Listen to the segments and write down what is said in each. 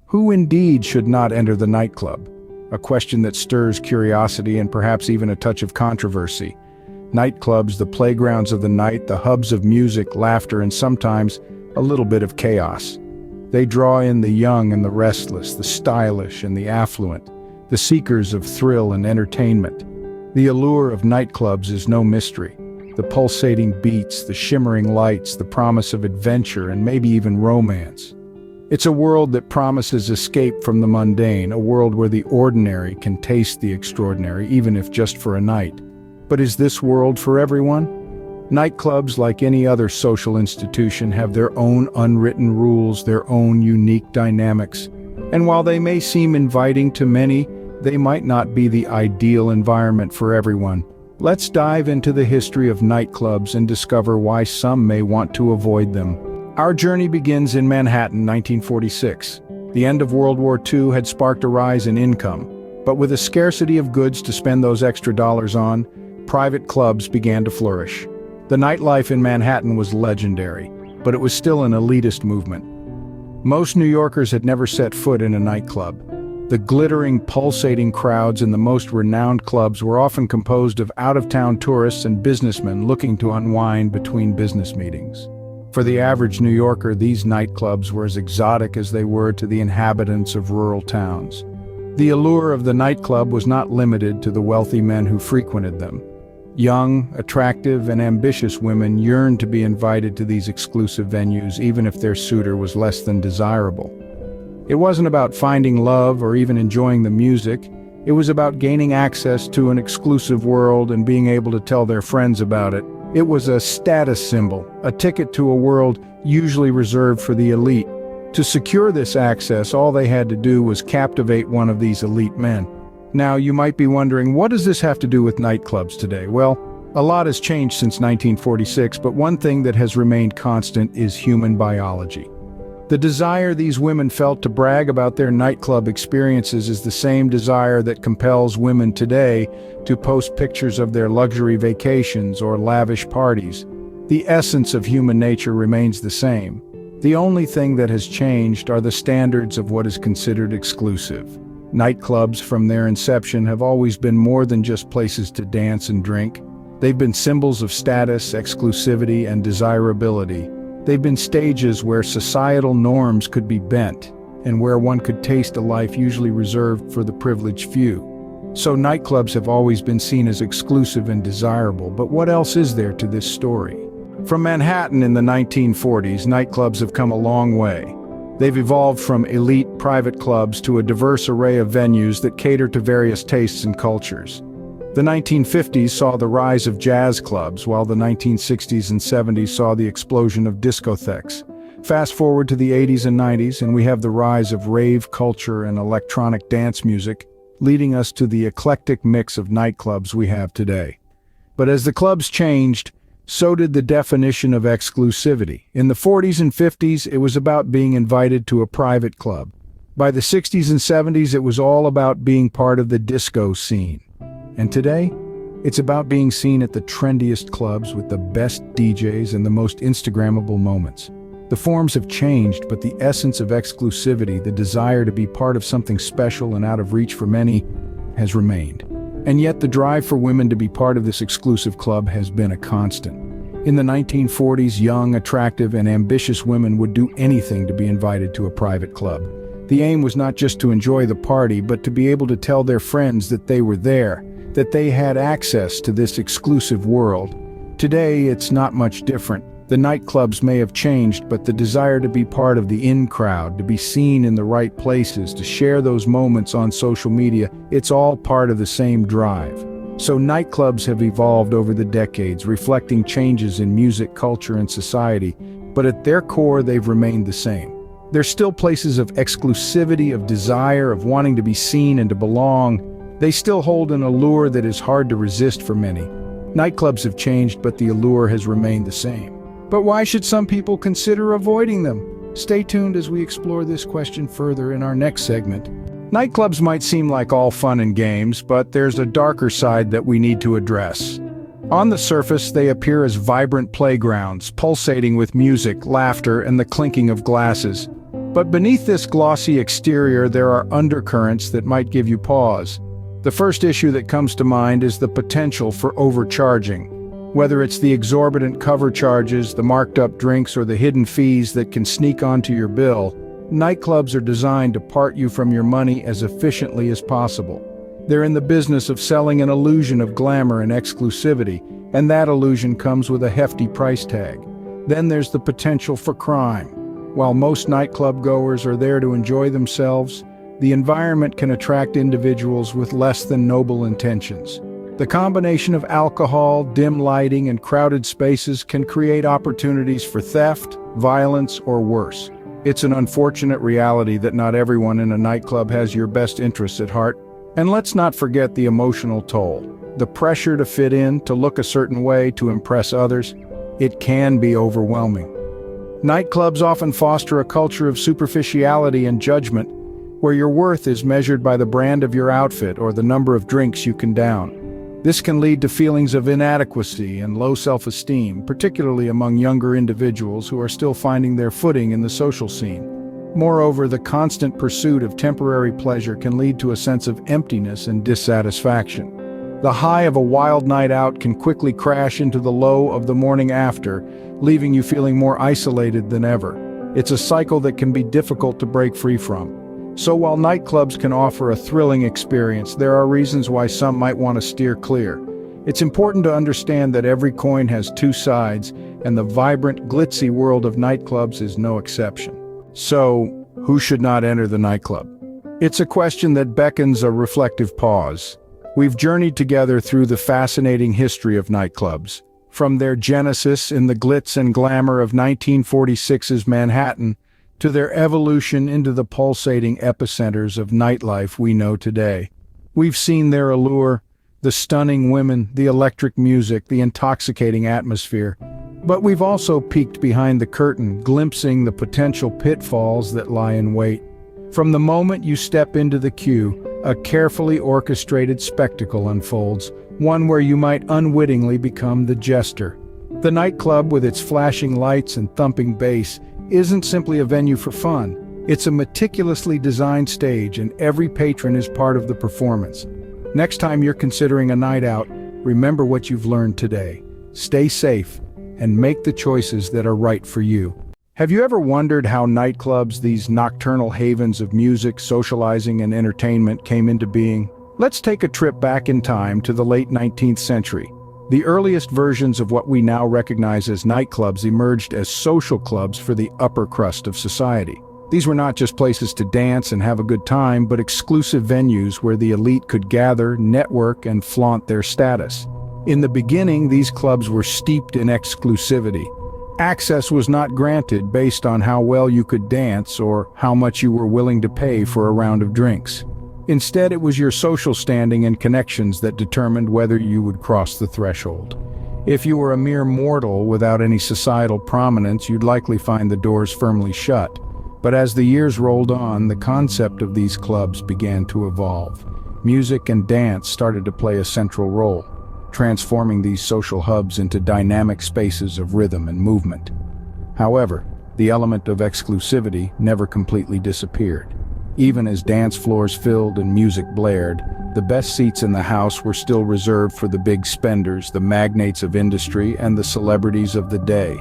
Who indeed should not enter the nightclub? A question that stirs curiosity and perhaps even a touch of controversy. Nightclubs, the playgrounds of the night, the hubs of music, laughter, and sometimes a little bit of chaos. They draw in the young and the restless, the stylish and the affluent, the seekers of thrill and entertainment. The allure of nightclubs is no mystery. The pulsating beats, the shimmering lights, the promise of adventure and maybe even romance. It's a world that promises escape from the mundane, a world where the ordinary can taste the extraordinary, even if just for a night. But is this world for everyone? Nightclubs, like any other social institution, have their own unwritten rules, their own unique dynamics. And while they may seem inviting to many, they might not be the ideal environment for everyone. Let's dive into the history of nightclubs and discover why some may want to avoid them. Our journey begins in Manhattan, 1946. The end of World War II had sparked a rise in income, but with a scarcity of goods to spend those extra dollars on, private clubs began to flourish. The nightlife in Manhattan was legendary, but it was still an elitist movement. Most New Yorkers had never set foot in a nightclub. The glittering, pulsating crowds in the most renowned clubs were often composed of out-of-town tourists and businessmen looking to unwind between business meetings. For the average New Yorker, these nightclubs were as exotic as they were to the inhabitants of rural towns. The allure of the nightclub was not limited to the wealthy men who frequented them. Young, attractive, and ambitious women yearned to be invited to these exclusive venues, even if their suitor was less than desirable. It wasn't about finding love or even enjoying the music. It was about gaining access to an exclusive world and being able to tell their friends about it. It was a status symbol, a ticket to a world usually reserved for the elite. To secure this access, all they had to do was captivate one of these elite men. Now, you might be wondering, what does this have to do with nightclubs today? Well, a lot has changed since 1946, but one thing that has remained constant is human biology. The desire these women felt to brag about their nightclub experiences is the same desire that compels women today to post pictures of their luxury vacations or lavish parties. The essence of human nature remains the same. The only thing that has changed are the standards of what is considered exclusive. Nightclubs, from their inception, have always been more than just places to dance and drink. They've been symbols of status, exclusivity, and desirability. They've been stages where societal norms could be bent, and where one could taste a life usually reserved for the privileged few. So nightclubs have always been seen as exclusive and desirable, but what else is there to this story? From Manhattan in the 1940s, nightclubs have come a long way. They've evolved from elite private clubs to a diverse array of venues that cater to various tastes and cultures. The 1950s saw the rise of jazz clubs, while the 1960s and 70s saw the explosion of discotheques. Fast forward to the 80s and 90s, and we have the rise of rave culture and electronic dance music, leading us to the eclectic mix of nightclubs we have today. But as the clubs changed, so did the definition of exclusivity. In the 40s and 50s, it was about being invited to a private club. By the 60s and 70s, it was all about being part of the disco scene. And today, it's about being seen at the trendiest clubs with the best DJs and the most Instagrammable moments. The forms have changed, but the essence of exclusivity, the desire to be part of something special and out of reach for many, has remained. And yet the drive for women to be part of this exclusive club has been a constant. In the 1940s, young, attractive, and ambitious women would do anything to be invited to a private club. The aim was not just to enjoy the party, but to be able to tell their friends that they were there, that they had access to this exclusive world. Today, it's not much different. The nightclubs may have changed, but the desire to be part of the in crowd, to be seen in the right places, to share those moments on social media, it's all part of the same drive. So nightclubs have evolved over the decades, reflecting changes in music, culture, and society, but at their core, they've remained the same. They're still places of exclusivity, of desire, of wanting to be seen and to belong. They still hold an allure that is hard to resist for many. Nightclubs have changed, but the allure has remained the same. But why should some people consider avoiding them? Stay tuned as we explore this question further in our next segment. Nightclubs might seem like all fun and games, but there's a darker side that we need to address. On the surface, they appear as vibrant playgrounds, pulsating with music, laughter, and the clinking of glasses. But beneath this glossy exterior, there are undercurrents that might give you pause. The first issue that comes to mind is the potential for overcharging. Whether it's the exorbitant cover charges, the marked-up drinks, or the hidden fees that can sneak onto your bill, nightclubs are designed to part you from your money as efficiently as possible. They're in the business of selling an illusion of glamour and exclusivity, and that illusion comes with a hefty price tag. Then there's the potential for crime. While most nightclub goers are there to enjoy themselves, the environment can attract individuals with less than noble intentions. The combination of alcohol, dim lighting, and crowded spaces can create opportunities for theft, violence, or worse. It's an unfortunate reality that not everyone in a nightclub has your best interests at heart. And let's not forget the emotional toll. The pressure to fit in, to look a certain way, to impress others. It can be overwhelming. Nightclubs often foster a culture of superficiality and judgment, where your worth is measured by the brand of your outfit or the number of drinks you can down. This can lead to feelings of inadequacy and low self-esteem, particularly among younger individuals who are still finding their footing in the social scene. Moreover, the constant pursuit of temporary pleasure can lead to a sense of emptiness and dissatisfaction. The high of a wild night out can quickly crash into the low of the morning after, leaving you feeling more isolated than ever. It's a cycle that can be difficult to break free from. So while nightclubs can offer a thrilling experience, there are reasons why some might want to steer clear. It's important to understand that every coin has two sides, and the vibrant, glitzy world of nightclubs is no exception. So, who should not enter the nightclub? It's a question that beckons a reflective pause. We've journeyed together through the fascinating history of nightclubs, from their genesis in the glitz and glamour of 1946's Manhattan, to their evolution into the pulsating epicenters of nightlife we know today. We've seen their allure, the stunning women, the electric music, the intoxicating atmosphere. But we've also peeked behind the curtain, glimpsing the potential pitfalls that lie in wait. From the moment you step into the queue, a carefully orchestrated spectacle unfolds, one where you might unwittingly become the jester. The nightclub, with its flashing lights and thumping bass, isn't simply a venue for fun. It's a meticulously designed stage, and every patron is part of the performance. Next time you're considering a night out, remember what you've learned today. Stay safe and make the choices that are right for you. Have you ever wondered how nightclubs, these nocturnal havens of music, socializing, and entertainment, came into being? Let's take a trip back in time to the late 19th century. The earliest versions of what we now recognize as nightclubs emerged as social clubs for the upper crust of society. These were not just places to dance and have a good time, but exclusive venues where the elite could gather, network, and flaunt their status. In the beginning, these clubs were steeped in exclusivity. Access was not granted based on how well you could dance or how much you were willing to pay for a round of drinks. Instead, it was your social standing and connections that determined whether you would cross the threshold. If you were a mere mortal without any societal prominence, you'd likely find the doors firmly shut. But as the years rolled on, the concept of these clubs began to evolve. Music and dance started to play a central role, transforming these social hubs into dynamic spaces of rhythm and movement. However, the element of exclusivity never completely disappeared. Even as dance floors filled and music blared, the best seats in the house were still reserved for the big spenders, the magnates of industry, and the celebrities of the day.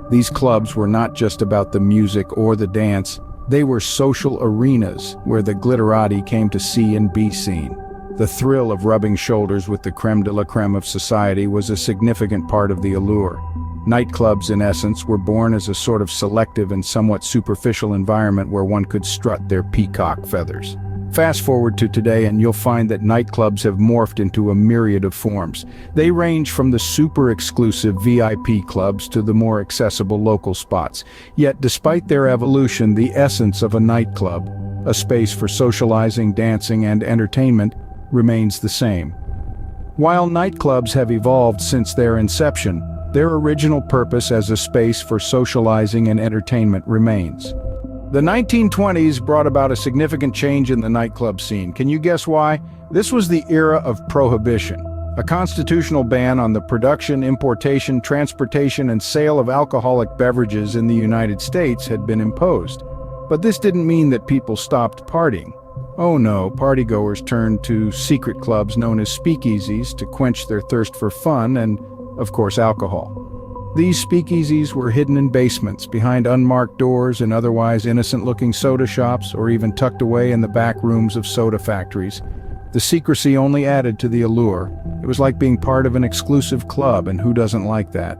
These clubs were not just about the music or the dance, they were social arenas where the glitterati came to see and be seen. The thrill of rubbing shoulders with the creme de la creme of society was a significant part of the allure. Nightclubs, in essence, were born as a sort of selective and somewhat superficial environment where one could strut their peacock feathers. Fast forward to today and you'll find that nightclubs have morphed into a myriad of forms. They range from the super exclusive VIP clubs to the more accessible local spots. Yet despite their evolution, the essence of a nightclub, a space for socializing, dancing, and entertainment, remains the same. While nightclubs have evolved since their inception, their original purpose as a space for socializing and entertainment remains. The 1920s brought about a significant change in the nightclub scene. Can you guess why? This was the era of prohibition. A constitutional ban on the production, importation, transportation, and sale of alcoholic beverages in the United States had been imposed. But this didn't mean that people stopped partying. Oh no, partygoers turned to secret clubs known as speakeasies to quench their thirst for fun and, of course, alcohol. These speakeasies were hidden in basements, behind unmarked doors in otherwise innocent-looking soda shops, or even tucked away in the back rooms of soda factories. The secrecy only added to the allure. It was like being part of an exclusive club, and who doesn't like that?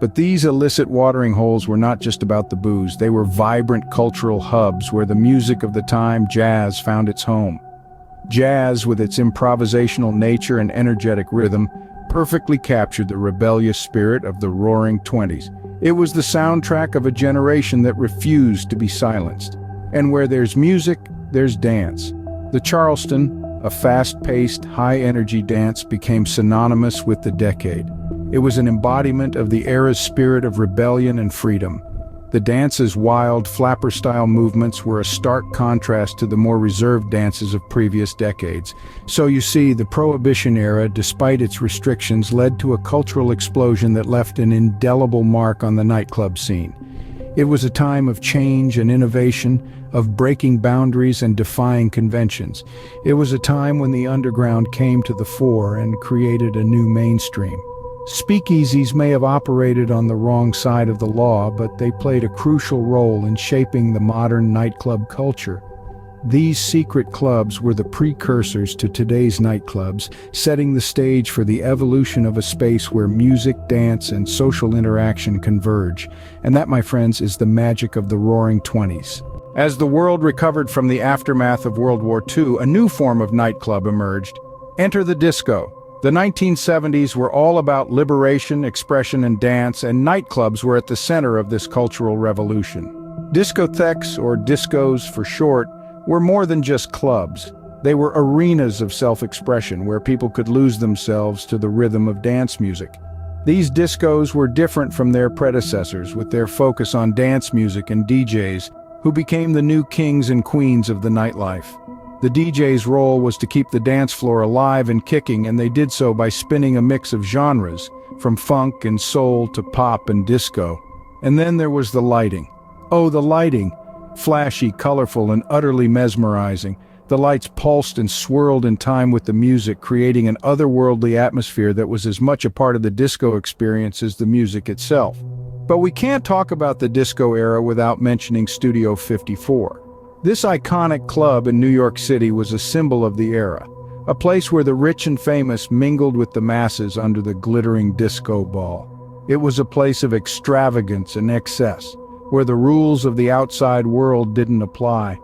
But these illicit watering holes were not just about the booze. They were vibrant cultural hubs where the music of the time, jazz, found its home. Jazz, with its improvisational nature and energetic rhythm, perfectly captured the rebellious spirit of the Roaring Twenties. It was the soundtrack of a generation that refused to be silenced. And where there's music, there's dance. The Charleston, a fast-paced, high-energy dance, became synonymous with the decade. It was an embodiment of the era's spirit of rebellion and freedom. The dance's wild, flapper-style movements were a stark contrast to the more reserved dances of previous decades. So you see, the Prohibition era, despite its restrictions, led to a cultural explosion that left an indelible mark on the nightclub scene. It was a time of change and innovation, of breaking boundaries and defying conventions. It was a time when the underground came to the fore and created a new mainstream. Speakeasies may have operated on the wrong side of the law, but they played a crucial role in shaping the modern nightclub culture. These secret clubs were the precursors to today's nightclubs, setting the stage for the evolution of a space where music, dance, and social interaction converge. And that, my friends, is the magic of the Roaring Twenties. As the world recovered from the aftermath of World War II, a new form of nightclub emerged. Enter the disco. The 1970s were all about liberation, expression, and dance, and nightclubs were at the center of this cultural revolution. Discotheques, or discos for short, were more than just clubs. They were arenas of self-expression where people could lose themselves to the rhythm of dance music. These discos were different from their predecessors, with their focus on dance music and DJs, who became the new kings and queens of the nightlife. The DJ's role was to keep the dance floor alive and kicking, and they did so by spinning a mix of genres, from funk and soul to pop and disco. And then there was the lighting. Oh, the lighting! Flashy, colorful, and utterly mesmerizing. The lights pulsed and swirled in time with the music, creating an otherworldly atmosphere that was as much a part of the disco experience as the music itself. But we can't talk about the disco era without mentioning Studio 54. This iconic club in New York City was a symbol of the era, a place where the rich and famous mingled with the masses under the glittering disco ball. It was a place of extravagance and excess, where the rules of the outside world didn't apply.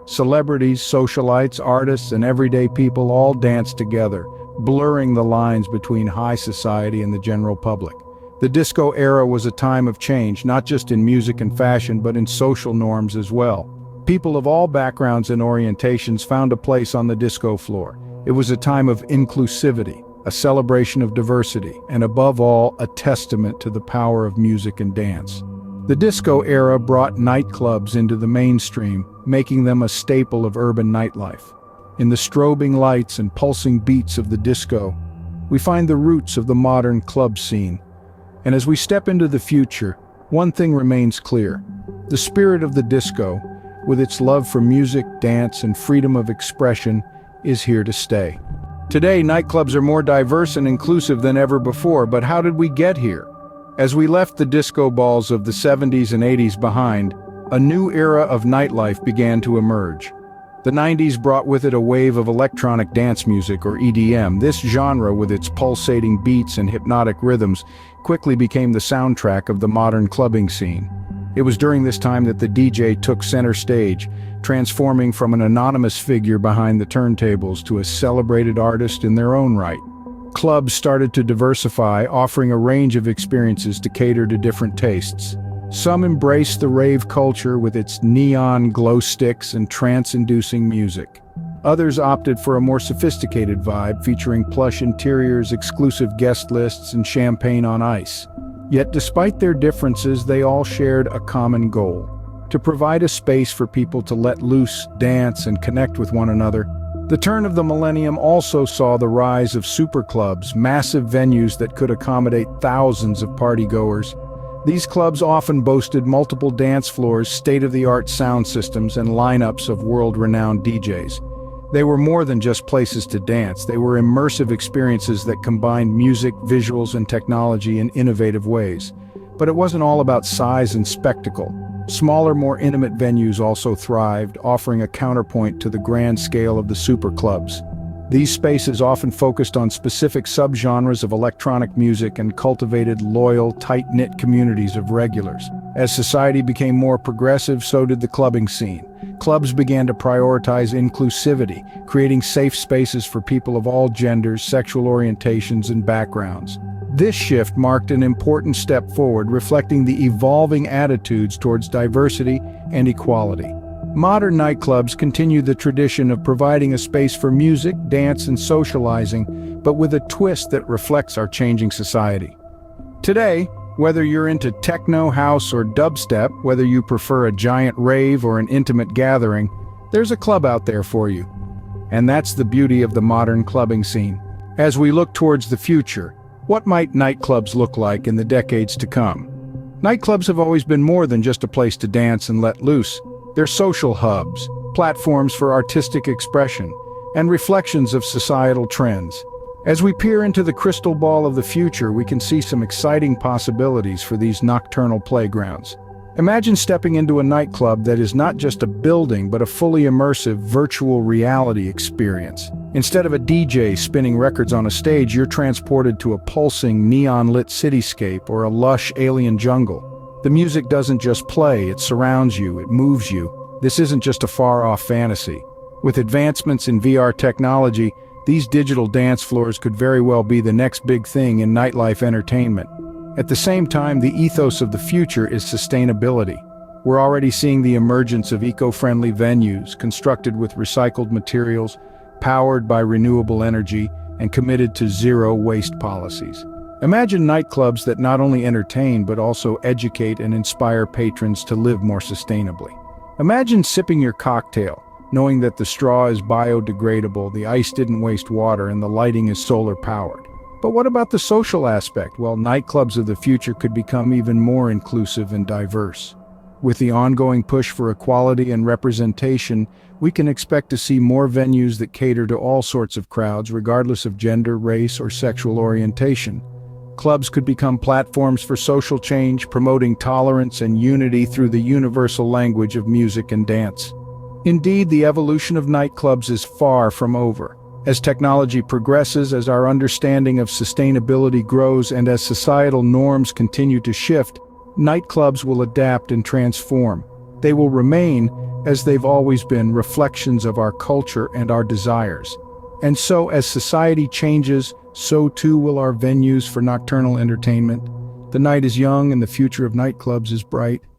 Celebrities, socialites, artists, and everyday people all danced together, blurring the lines between high society and the general public. The disco era was a time of change, not just in music and fashion, but in social norms as well. People of all backgrounds and orientations found a place on the disco floor. It was a time of inclusivity, a celebration of diversity, and above all, a testament to the power of music and dance. The disco era brought nightclubs into the mainstream, making them a staple of urban nightlife. In the strobing lights and pulsing beats of the disco, we find the roots of the modern club scene. And as we step into the future, one thing remains clear. The spirit of the disco, with its love for music, dance, and freedom of expression, is here to stay. Today, nightclubs are more diverse and inclusive than ever before, but how did we get here? As we left the disco balls of the 70s and 80s behind, a new era of nightlife began to emerge. The 90s brought with it a wave of electronic dance music, or EDM. This genre, with its pulsating beats and hypnotic rhythms, quickly became the soundtrack of the modern clubbing scene. It was during this time that the DJ took center stage, transforming from an anonymous figure behind the turntables to a celebrated artist in their own right. Clubs started to diversify, offering a range of experiences to cater to different tastes. Some embraced the rave culture with its neon glow sticks and trance-inducing music. Others opted for a more sophisticated vibe, featuring plush interiors, exclusive guest lists, and champagne on ice. Yet despite their differences, they all shared a common goal: to provide a space for people to let loose, dance, and connect with one another. The turn of the millennium also saw the rise of superclubs, massive venues that could accommodate thousands of partygoers. These clubs often boasted multiple dance floors, state-of-the-art sound systems, and lineups of world-renowned DJs. They were more than just places to dance. They were immersive experiences that combined music, visuals, and technology in innovative ways. But it wasn't all about size and spectacle. Smaller, more intimate venues also thrived, offering a counterpoint to the grand scale of the super clubs. These spaces often focused on specific subgenres of electronic music and cultivated loyal, tight-knit communities of regulars. As society became more progressive, so did the clubbing scene. Clubs began to prioritize inclusivity, creating safe spaces for people of all genders, sexual orientations, and backgrounds. This shift marked an important step forward, reflecting the evolving attitudes towards diversity and equality. Modern nightclubs continue the tradition of providing a space for music, dance, and socializing, but with a twist that reflects our changing society. Today, whether you're into techno, house, or dubstep, whether you prefer a giant rave or an intimate gathering, there's a club out there for you. And that's the beauty of the modern clubbing scene. As we look towards the future, what might nightclubs look like in the decades to come? Nightclubs have always been more than just a place to dance and let loose. They're social hubs, platforms for artistic expression, and reflections of societal trends. As we peer into the crystal ball of the future, we can see some exciting possibilities for these nocturnal playgrounds. Imagine stepping into a nightclub that is not just a building, but a fully immersive virtual reality experience. Instead of a DJ spinning records on a stage, you're transported to a pulsing, neon-lit cityscape or a lush alien jungle. The music doesn't just play, it surrounds you, it moves you. This isn't just a far-off fantasy. With advancements in VR technology, these digital dance floors could very well be the next big thing in nightlife entertainment. At the same time, the ethos of the future is sustainability. We're already seeing the emergence of eco-friendly venues, constructed with recycled materials, powered by renewable energy, and committed to zero-waste policies. Imagine nightclubs that not only entertain but also educate and inspire patrons to live more sustainably. Imagine sipping your cocktail, knowing that the straw is biodegradable, the ice didn't waste water, and the lighting is solar-powered. But what about the social aspect? Well, nightclubs of the future could become even more inclusive and diverse. With the ongoing push for equality and representation, we can expect to see more venues that cater to all sorts of crowds, regardless of gender, race, or sexual orientation. Clubs could become platforms for social change, promoting tolerance and unity through the universal language of music and dance. Indeed, the evolution of nightclubs is far from over. As technology progresses, as our understanding of sustainability grows, and as societal norms continue to shift, nightclubs will adapt and transform. They will remain, as they've always been, reflections of our culture and our desires. And so, as society changes, so too will our venues for nocturnal entertainment. The night is young and the future of nightclubs is bright.